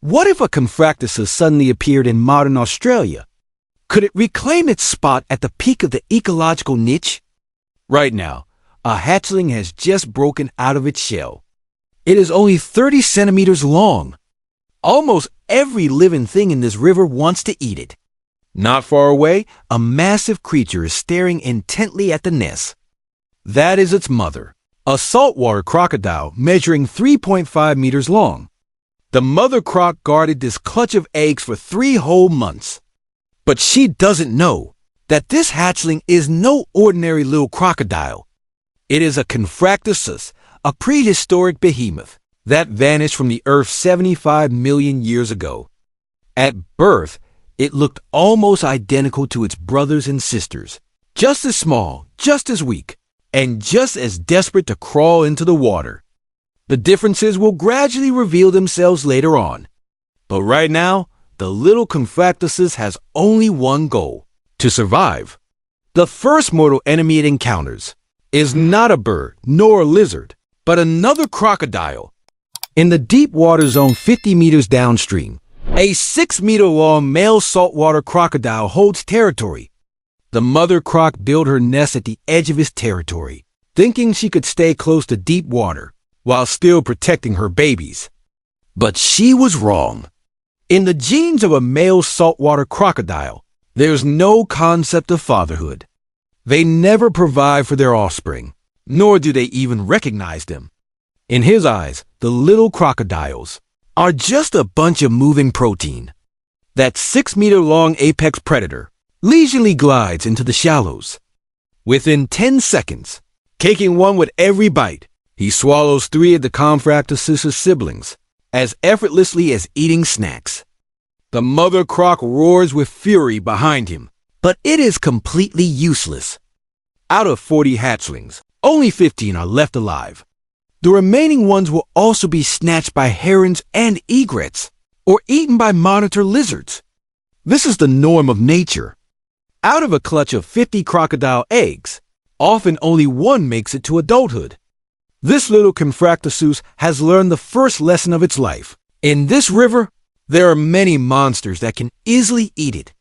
What if a Cretaceous suddenly appeared in modern Australia? Could it reclaim its spot at the peak of the ecological niche? Right now, a hatchling has just broken out of its shell. It is only 30 centimeters long. Almost every living thing in this river wants to eat it. Not far away, a massive creature is staring intently at the nest. That is its mother, a saltwater crocodile measuring 3.5 meters long. The mother croc guarded this clutch of eggs for 3 whole months. But she doesn't know that this hatchling is no ordinary little crocodile. It is a Cretaceous, a prehistoric behemoth that vanished from the earth 75 million years ago. At birth, it looked almost identical to its brothers and sisters, just as small, just as weak, and just as desperate to crawl into the water. The differences will gradually reveal themselves later on. But right now, the little Cretaceous has only one goal: to survive. The first mortal enemy it encounters is not a bird nor a lizard, but another crocodile. In the deep water zone 50 meters downstream, a 6-meter-long male saltwater crocodile holds territory. The mother croc built her nest at the edge of his territory, thinking she could stay close to deep water while still protecting her babies. But she was wrong. In the genes of a male saltwater crocodile, there's no concept of fatherhood. They never provide for their offspring, nor do they even recognize them. In his eyes, the little crocodiles are just a bunch of moving protein. That 6-meter-long apex predator leisurely glides into the shallows. Within 10 seconds, caking one with every bite, he swallows 3 of the Cretaceous siblings as effortlessly as eating snacks. The mother croc roars with fury behind him, but it is completely useless. Out of 40 hatchlings, only 15 are left alive. The remaining ones will also be snatched by herons and egrets, or eaten by monitor lizards. This is the norm of nature. Out of a clutch of 50 crocodile eggs, often only one makes it to adulthood. This little Cretaceous has learned the first lesson of its life. In this river, there are many monsters that can easily eat it.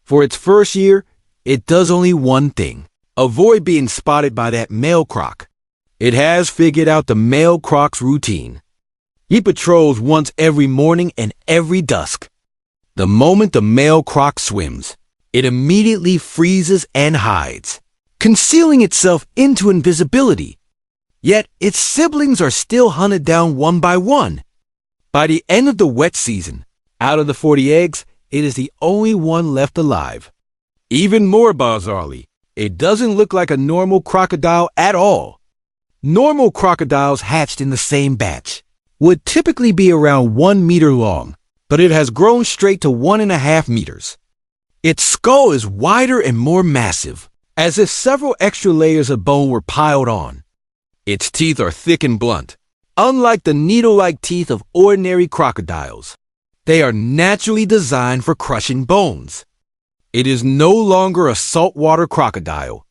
For its first year, it does only one thing: avoid being spotted by that male croc. It has figured out the male croc's routine. He patrols once every morning and every dusk. The moment the male croc swims, it immediately freezes and hides, concealing itself into invisibility. Yet its siblings are still hunted down one by one. By the end of the wet season, out of the 40 eggs, it is the only one left alive. Even more bizarrely, it doesn't look like a normal crocodile at all. Normal crocodiles hatched in the same batch would typically be around 1 meter long, but it has grown straight to 1.5 meters. Its skull is wider and more massive, as if several extra layers of bone were piled on. Its teeth are thick and blunt, unlike the needle-like teeth of ordinary crocodiles. They are naturally designed for crushing bones. It is no longer a saltwater crocodile.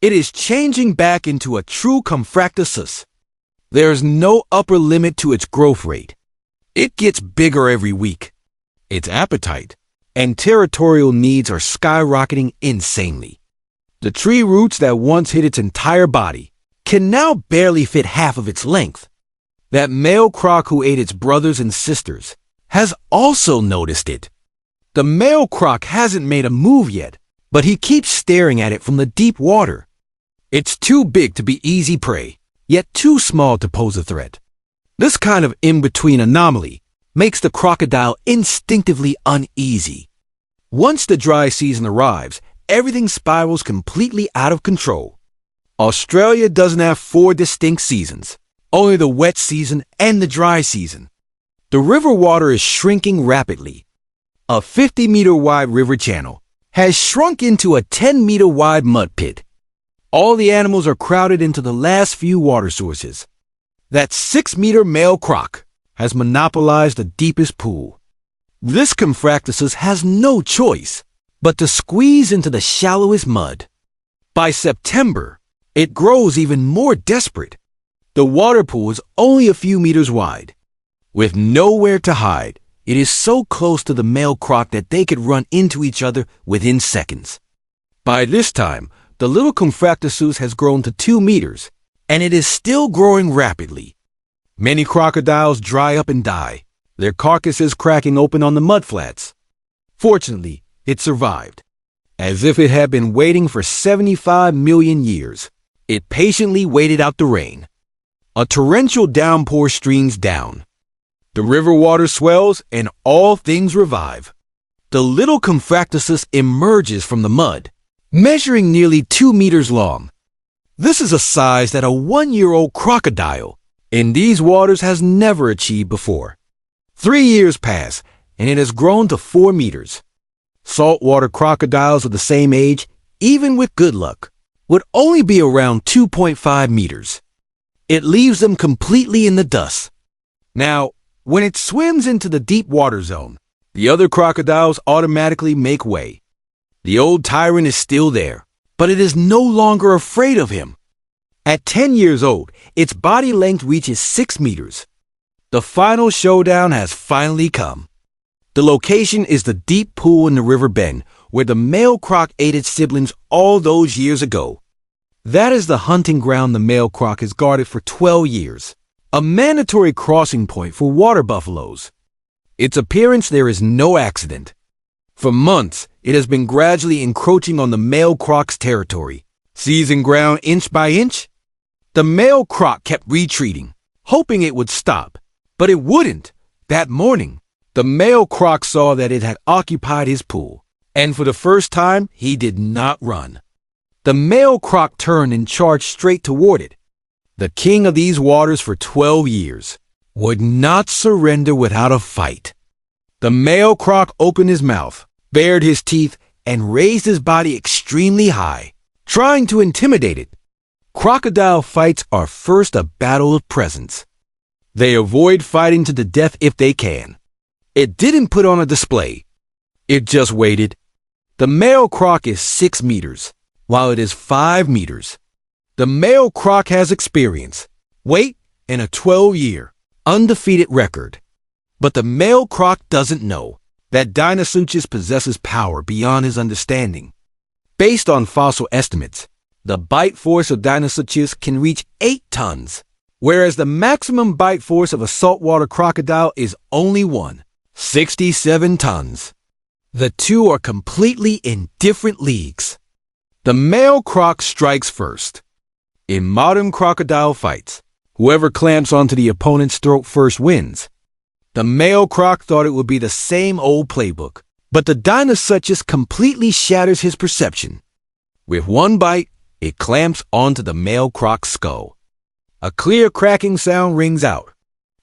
It is changing back into a true Cretaceous. There is no upper limit to its growth rate. It gets bigger every week. Its appetite and territorial needs are skyrocketing insanely. The tree roots that once hid its entire body can now barely fit half of its length. That male croc who ate its brothers and sisters has also noticed it. The male croc hasn't made a move yet, but he keeps staring at it from the deep water. It's too big to be easy prey, yet too small to pose a threat. This kind of in-between anomaly makes the crocodile instinctively uneasy. Once the dry season arrives, everything spirals completely out of control. Australia doesn't have 4 distinct seasons, only the wet season and the dry season. The river water is shrinking rapidly. A 50-meter-wide river channel has shrunk into a 10-meter-wide mud pit. All the animals are crowded into the last few water sources. That 6-meter male croc has monopolized the deepest pool. This Cretaceous has no choice but to squeeze into the shallowest mud. By September, it grows even more desperate. The water pool is only a few meters wide. With nowhere to hide, It is so close to the male croc that they could run into each other within seconds. By this time, the little Cretaceous has grown to 2 meters, and it is still growing rapidly. Many crocodiles dry up and die, their carcasses cracking open on the mudflats. Fortunately, it survived. As if it had been waiting for 75 million years, it patiently waited out the rain. A torrential downpour streams down. The river water swells and all things revive. The little Cretaceous emerges from the mud, measuring nearly 2 meters long. This is a size that a 1-year-old crocodile in these waters has never achieved before. 3 years pass, and it has grown to 4 meters. Saltwater crocodiles of the same age, even with good luck, would only be around 2.5 meters. It leaves them completely in the dust. Now, when it swims into the deep water zone, the other crocodiles automatically make way. The old tyrant is still there, but it is no longer afraid of him. At 10 years old, its body length reaches 6 meters. The final showdown has finally come. The location is the deep pool in the river bend where the male croc ate its siblings all those years ago. That is the hunting ground the male croc has guarded for 12 years, a mandatory crossing point for water buffaloes. Its appearance there is no accident. For months, it has been gradually encroaching on the male croc's territory, seizing ground inch by inch. The male croc kept retreating, hoping it would stop, but it wouldn't. That morning, the male croc saw that it had occupied his pool, and for the first time, he did not run. The male croc turned and charged straight toward it. The king of these waters for 12 years would not surrender without a fight. The male croc opened his mouth, bared his teeth, and raised his body extremely high, trying to intimidate it. Crocodile fights are first a battle of presence. They avoid fighting to the death if they can. It didn't put on a display. It just waited. The male croc is 6 meters, while it is 5 meters. The male croc has experience, weight, and a 12-year, undefeated record. But the male croc doesn't know that Deinosuchus possesses power beyond his understanding. Based on fossil estimates, the bite force of Deinosuchus can reach 8 tons, whereas the maximum bite force of a saltwater crocodile is only 67 tons. The two are completely in different leagues. The male croc strikes first. In modern crocodile fights, whoever clamps onto the opponent's throat first wins. The male croc thought it would be the same old playbook, but the Deinosuchus completely shatters his perception. With one bite, it clamps onto the male croc's skull. A clear cracking sound rings out.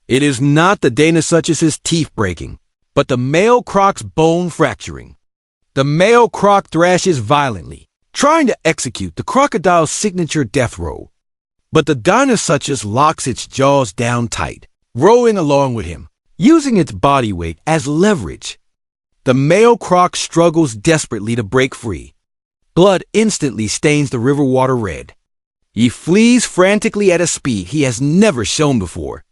It is not the Deinosuchus's teeth breaking, but the male croc's bone fracturing. The male croc thrashes violently, trying to execute the crocodile's signature death roll. But the Deinosuchus locks its jaws down tight, rolling along with him, using its body weight as leverage. The male croc struggles desperately to break free. Blood instantly stains the river water red. He flees frantically at a speed he has never shown before.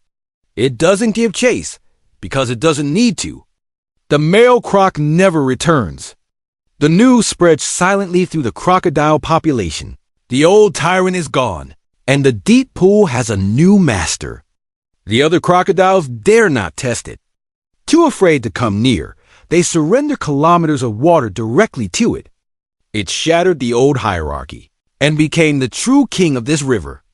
It doesn't give chase, because it doesn't need to. The male croc never returns. The news spreads silently through the crocodile population. The old tyrant is gone, and the deep pool has a new master. The other crocodiles dare not test it. Too afraid to come near, they surrender kilometers of water directly to it. It shattered the old hierarchy and became the true king of this river.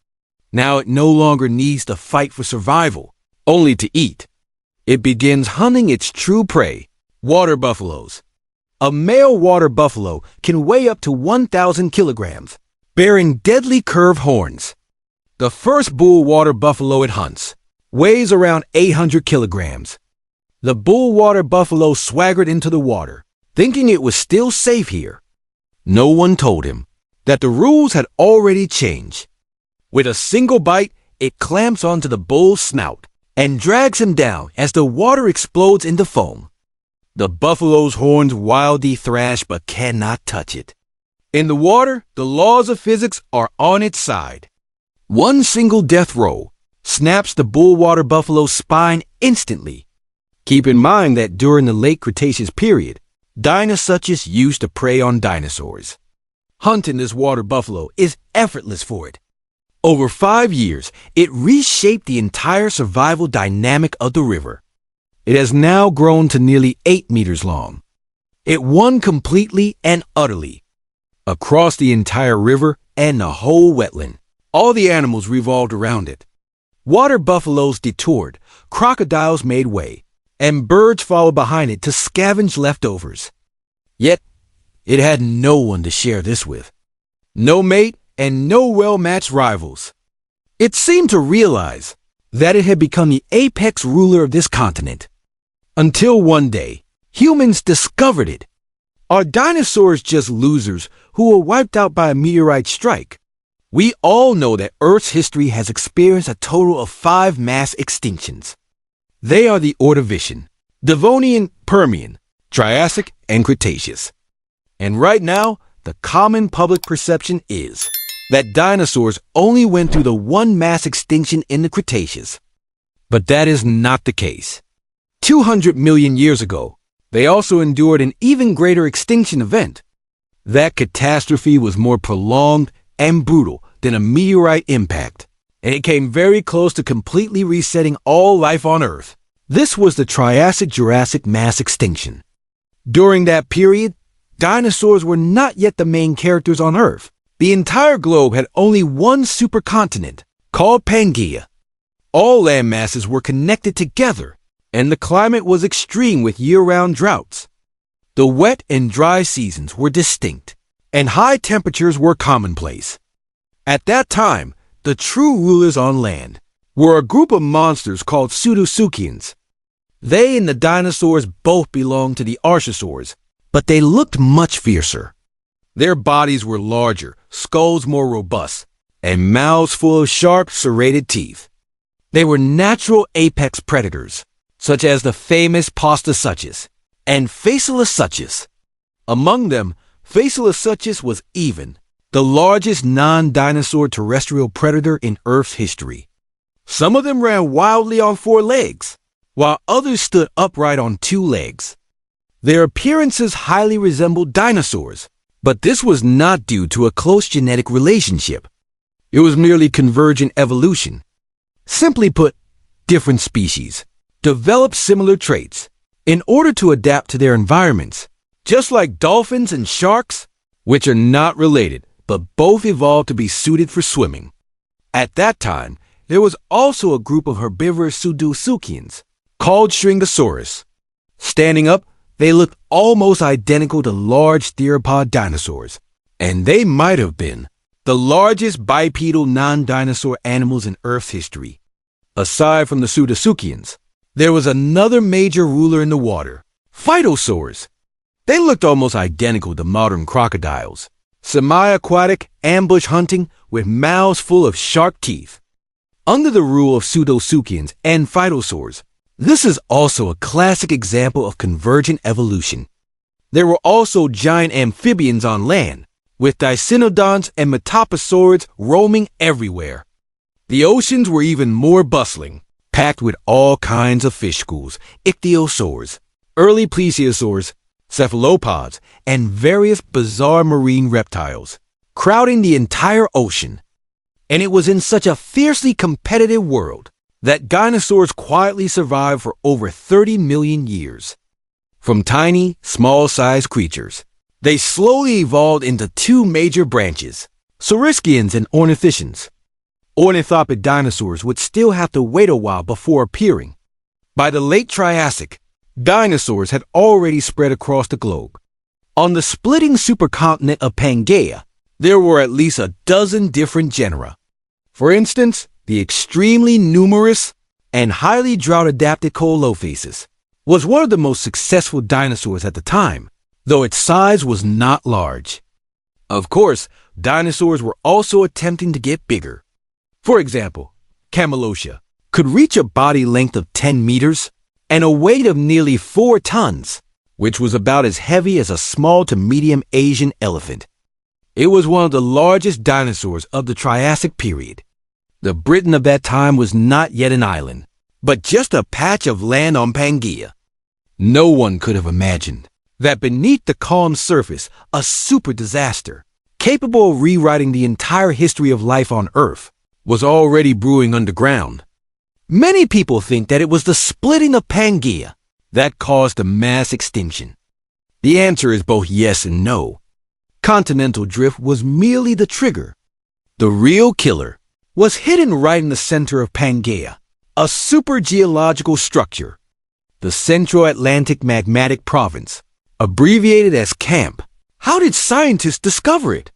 Now it no longer needs to fight for survival, only to eat. It begins hunting its true prey, water buffaloes. A male water buffalo can weigh up to 1,000 kilograms, bearing deadly curved horns. The first bull water buffalo it hunts weighs around 800 kilograms. The bull water buffalo swaggered into the water, thinking it was still safe here. No one told him that the rules had already changed. With a single bite, it clamps onto the bull's snout and drags him down as the water explodes into foam. The buffalo's horns wildly thrash but cannot touch it. In the water, the laws of physics are on its side. One single death roll snaps the bull water buffalo's spine instantly. Keep in mind that during the late Cretaceous period, Deinosuchus used to prey on dinosaurs. Hunting this water buffalo is effortless for it. Over 5 years, it reshaped the entire survival dynamic of the river. It has now grown to nearly 8 meters long. It won completely and utterly. Across the entire river and the whole wetland, all the animals revolved around it. Water buffaloes detoured, crocodiles made way, and birds followed behind it to scavenge leftovers. Yet, it had no one to share this with. No mate and no well-matched rivals. It seemed to realize that it had become the apex ruler of this continent. Until one day, humans discovered it. Are dinosaurs just losers who were wiped out by a meteorite strike? We all know that Earth's history has experienced a total of 5 mass extinctions. They are the Ordovician, Devonian, Permian, Triassic, and Cretaceous. And right now, the common public perception is that dinosaurs only went through the one mass extinction in the Cretaceous. But that is not the case. 200 million years ago, they also endured an even greater extinction event. That catastrophe was more prolonged and brutal than a meteorite impact, and it came very close to completely resetting all life on Earth. This was the Triassic-Jurassic mass extinction. During that period, dinosaurs were not yet the main characters on Earth. The entire globe had only one supercontinent, called Pangaea. All land masses were connected together, and the climate was extreme with year-round droughts. The wet and dry seasons were distinct, and high temperatures were commonplace. At that time, the true rulers on land were a group of monsters called Deinosuchus. They and the dinosaurs both belonged to the archosaurs, but they looked much fiercer. Their bodies were larger, skulls more robust, and mouths full of sharp, serrated teeth. They were natural apex predators, such as the famous Prehistoric and Deinosuchus. Among them, Deinosuchus was even the largest non-dinosaur terrestrial predator in Earth's history. Some of them ran wildly on 4 legs, while others stood upright on 2 legs. Their appearances highly resembled dinosaurs, but this was not due to a close genetic relationship. It was merely convergent evolution. Simply put, different species developed similar traits in order to adapt to their environments, just like dolphins and sharks, which are not related, but both evolved to be suited for swimming. At that time, there was also a group of herbivorous Deinosuchus called Stringosaurus. Standing up, they looked almost identical to large theropod dinosaurs, and they might have been the largest bipedal non-dinosaur animals in Earth's history. Aside from the Deinosuchus, there was another major ruler in the water, phytosaurs. They looked almost identical to modern crocodiles, semi-aquatic, ambush hunting with mouths full of sharp teeth. Under the rule of Deinosuchus and phytosaurs, this is also a classic example of convergent evolution. There were also giant amphibians on land, with Dicynodonts and Metaposaurids roaming everywhere. The oceans were even more bustling, packed with all kinds of fish schools, ichthyosaurs, early plesiosaurs, cephalopods, and various bizarre marine reptiles, crowding the entire ocean. And it was in such a fiercely competitive world that dinosaurs quietly survived for over 30 million years. From tiny, small-sized creatures, they slowly evolved into 2 major branches, saurischians and ornithischians. Ornithopod dinosaurs would still have to wait a while before appearing. By the late Triassic, dinosaurs had already spread across the globe. On the splitting supercontinent of Pangaea, there were at least a dozen different genera. For instance, the extremely numerous and highly drought-adapted Coelophasis was one of the most successful dinosaurs at the time, though its size was not large. Of course, dinosaurs were also attempting to get bigger. For example, Camelotia could reach a body length of 10 meters and a weight of nearly 4 tons, which was about as heavy as a small to medium Asian elephant. It was one of the largest dinosaurs of the Triassic period. The Britain of that time was not yet an island. but just a patch of land on Pangaea. No one could have imagined that beneath the calm surface, a super disaster, capable of rewriting the entire history of life on Earth, was already brewing underground. Many people think that it was the splitting of Pangaea that caused the mass extinction. The answer is both yes and no. Continental drift was merely the trigger. The real killer was hidden right in the center of Pangaea, a supergeological structure, the Central Atlantic Magmatic Province, abbreviated as CAMP. How did scientists discover it?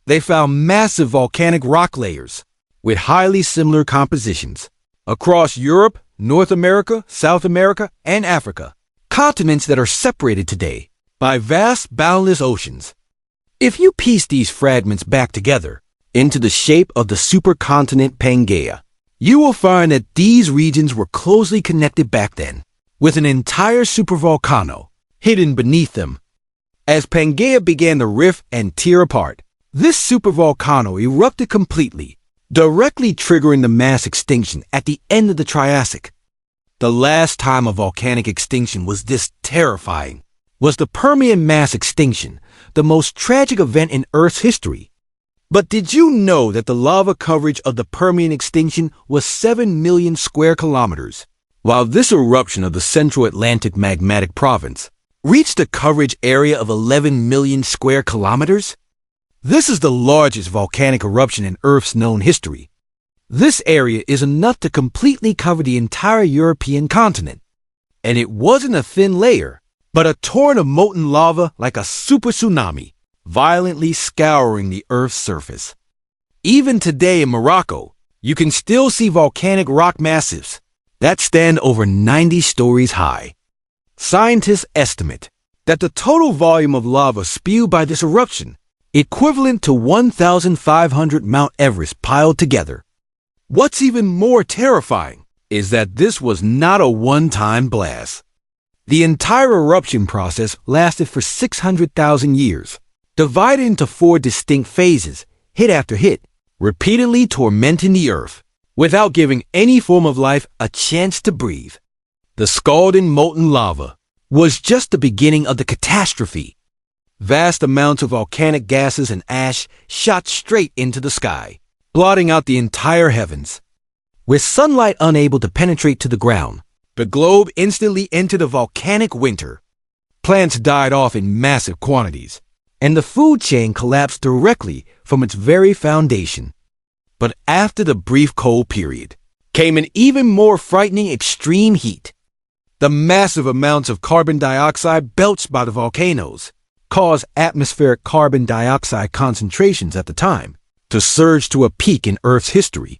They found massive volcanic rock layers with highly similar compositions across Europe, North America, South America, and Africa, continents that are separated today by vast, boundless oceans. If you piece these fragments back together into the shape of the supercontinent Pangaea, you will find that these regions were closely connected back then, with an entire supervolcano hidden beneath them. As Pangaea began to rift and tear apart, this supervolcano erupted completely, directly triggering the mass extinction at the end of the Triassic. The last time a volcanic extinction was this terrifying was the Permian mass extinction, the most tragic event in Earth's history. But did you know that the lava coverage of the Permian extinction was 7 million square kilometers, while this eruption of the Central Atlantic Magmatic Province reached a coverage area of 11 million square kilometers? This is the largest volcanic eruption in Earth's known history. This area is enough to completely cover the entire European continent. And it wasn't a thin layer, but a torrent of molten lava like a super tsunami, violently scouring the Earth's surface. Even today in Morocco, you can still see volcanic rock massives that stand over 90 stories high. Scientists estimate that the total volume of lava spewed by this eruption equivalent to 1,500 Mount Everest piled together. What's even more terrifying is that this was not a one-time blast. The entire eruption process lasted for 600,000 years, divided into 4 distinct phases, hit after hit, repeatedly tormenting the Earth, without giving any form of life a chance to breathe. The scalding molten lava was just the beginning of the catastrophe. Vast amounts of volcanic gases and ash shot straight into the sky, blotting out the entire heavens. With sunlight unable to penetrate to the ground, the globe instantly entered a volcanic winter. Plants died off in massive quantities, and the food chain collapsed directly from its very foundation. But after the brief cold period came an even more frightening extreme heat. The massive amounts of carbon dioxide belched by the volcanoes caused atmospheric carbon dioxide concentrations at the time to surge to a peak in Earth's history.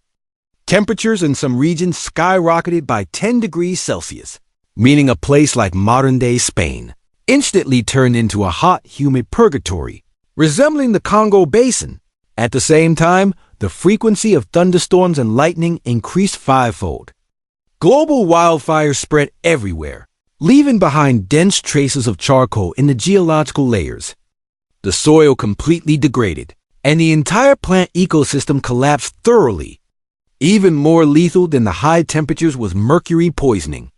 Temperatures in some regions skyrocketed by 10 degrees Celsius, meaning a place like modern-day Spain instantly turned into a hot, humid purgatory, resembling the Congo Basin. At the same time, the frequency of thunderstorms and lightning increased fivefold. Global wildfires spread everywhere, leaving behind dense traces of charcoal in the geological layers. The soil completely degraded, and the entire plant ecosystem collapsed thoroughly. Even more lethal than the high temperatures was mercury poisoning.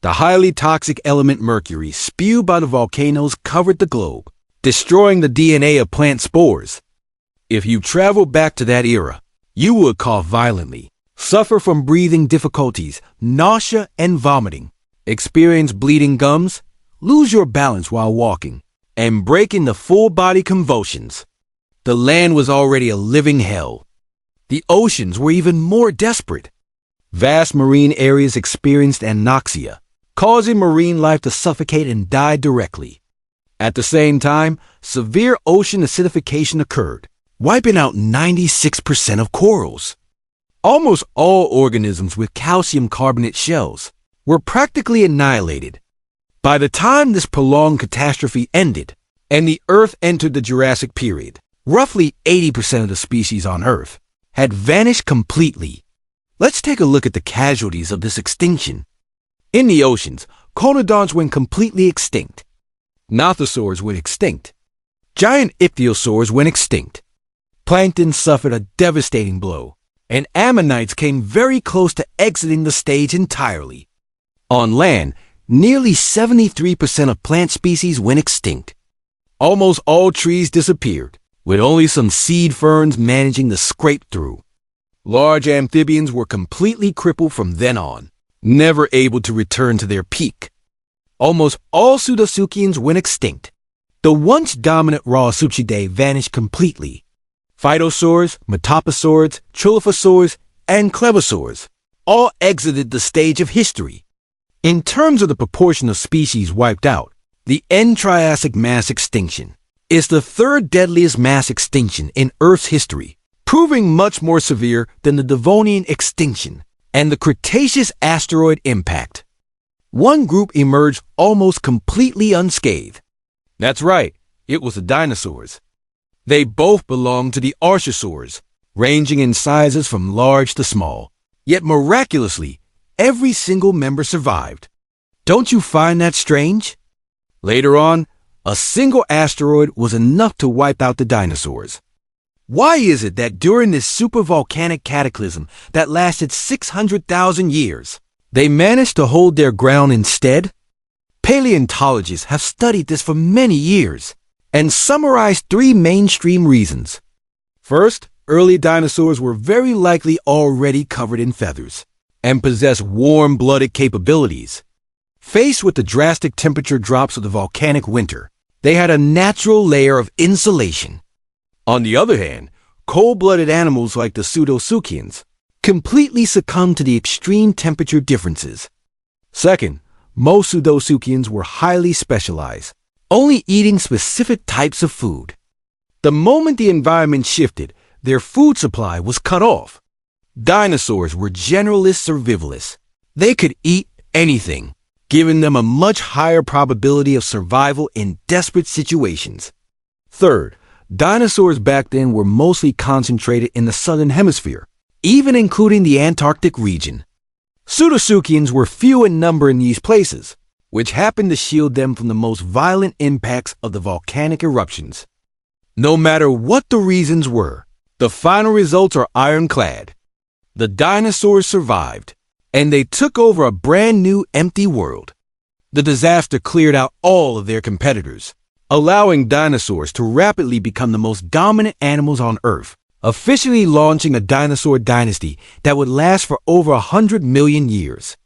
The highly toxic element mercury spewed by the volcanoes covered the globe, destroying the DNA of plant spores. If you travel back to that era, you would cough violently, suffer from breathing difficulties, nausea and vomiting, experience bleeding gums, lose your balance while walking, and break into full-body convulsions. The land was already a living hell. The oceans were even more desperate. Vast marine areas experienced anoxia, causing marine life to suffocate and die directly. At the same time, severe ocean acidification occurred, wiping out 96% of corals. Almost all organisms with calcium carbonate shells were practically annihilated. By the time this prolonged catastrophe ended and the Earth entered the Jurassic period, roughly 80% of the species on Earth had vanished completely. Let's take a look at the casualties of this extinction. In the oceans, conodonts went completely extinct. Nothosaurs went extinct. Giant ichthyosaurs went extinct. Plankton suffered a devastating blow, and ammonites came very close to exiting the stage entirely. On land, nearly 73% of plant species went extinct. Almost all trees disappeared, with only some seed ferns managing to scrape through. Large amphibians were completely crippled from then on, never able to return to their peak. Almost all pseudotsuchians went extinct. The once dominant Rauisuchidae vanished completely. Phytosaurs, metaposaurs, trilophosaurs, and clevosaurs all exited the stage of history. In terms of the proportion of species wiped out, the end Triassic mass extinction is the third deadliest mass extinction in Earth's history, proving much more severe than the Devonian extinction and the Cretaceous asteroid impact. One group emerged almost completely unscathed. That's right, it was the dinosaurs. They both belonged to the archosaurs, ranging in sizes from large to small. Yet miraculously, every single member survived. Don't you find that strange? Later on, a single asteroid was enough to wipe out the dinosaurs. Why is it that during this supervolcanic cataclysm that lasted 600,000 years, they managed to hold their ground instead? Paleontologists have studied this for many years and summarized three mainstream reasons. First, early dinosaurs were very likely already covered in feathers and possessed warm-blooded capabilities. Faced with the drastic temperature drops of the volcanic winter, they had a natural layer of insulation. On the other hand, cold-blooded animals like the pseudotsuchians completely succumbed to the extreme temperature differences. Second, most pseudotsuchians were highly specialized, only eating specific types of food. The moment the environment shifted, their food supply was cut off. Dinosaurs were generalist survivalists. They could eat anything, giving them a much higher probability of survival in desperate situations. Third, dinosaurs back then were mostly concentrated in the southern hemisphere, even including the Antarctic region. Pseudotsuchians were few in number in these places, which happened to shield them from the most violent impacts of the volcanic eruptions. No matter what the reasons were, the final results are ironclad. The dinosaurs survived, and they took over a brand new empty world. The disaster cleared out all of their competitors, allowing dinosaurs to rapidly become the most dominant animals on Earth, officially launching a dinosaur dynasty that would last for over 100 million years.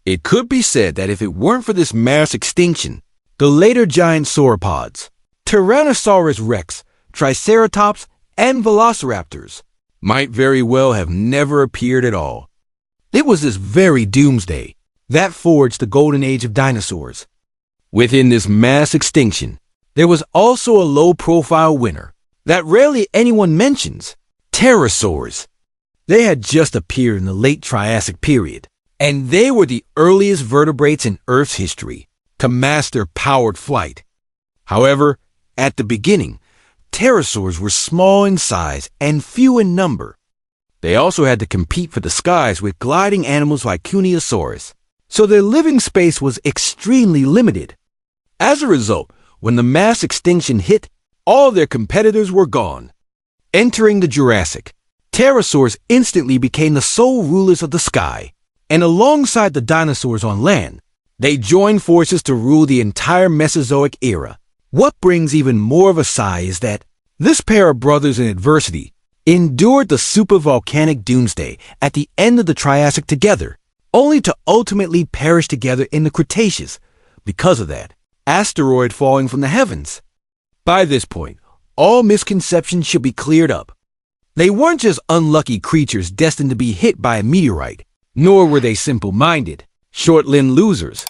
It could be said that if it weren't for this mass extinction, the later giant sauropods, Tyrannosaurus rex, Triceratops, and Velociraptors, might very well have never appeared at all. It was this very doomsday that forged the golden age of dinosaurs. Within this mass extinction, there was also a low-profile winner that rarely anyone mentions: pterosaurs. They had just appeared in the late Triassic period, and they were the earliest vertebrates in Earth's history to master powered flight. However, at the beginning, pterosaurs were small in size and few in number. They also had to compete for the skies with gliding animals like Kuniosaurus, so their living space was extremely limited. As a result, when the mass extinction hit, all their competitors were gone. Entering the Jurassic, pterosaurs instantly became the sole rulers of the sky, and alongside the dinosaurs on land, they joined forces to rule the entire Mesozoic era. What brings even more of a sigh is that this pair of brothers in adversity endured the supervolcanic doomsday at the end of the Triassic together, only to ultimately perish together in the Cretaceous because of that asteroid falling from the heavens. By this point, all misconceptions should be cleared up. They weren't just unlucky creatures destined to be hit by a meteorite, nor were they simple-minded, short-lived losers.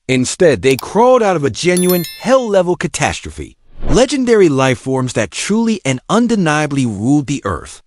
Instead, they crawled out of a genuine, hell-level catastrophe, legendary life forms that truly and undeniably ruled the Earth.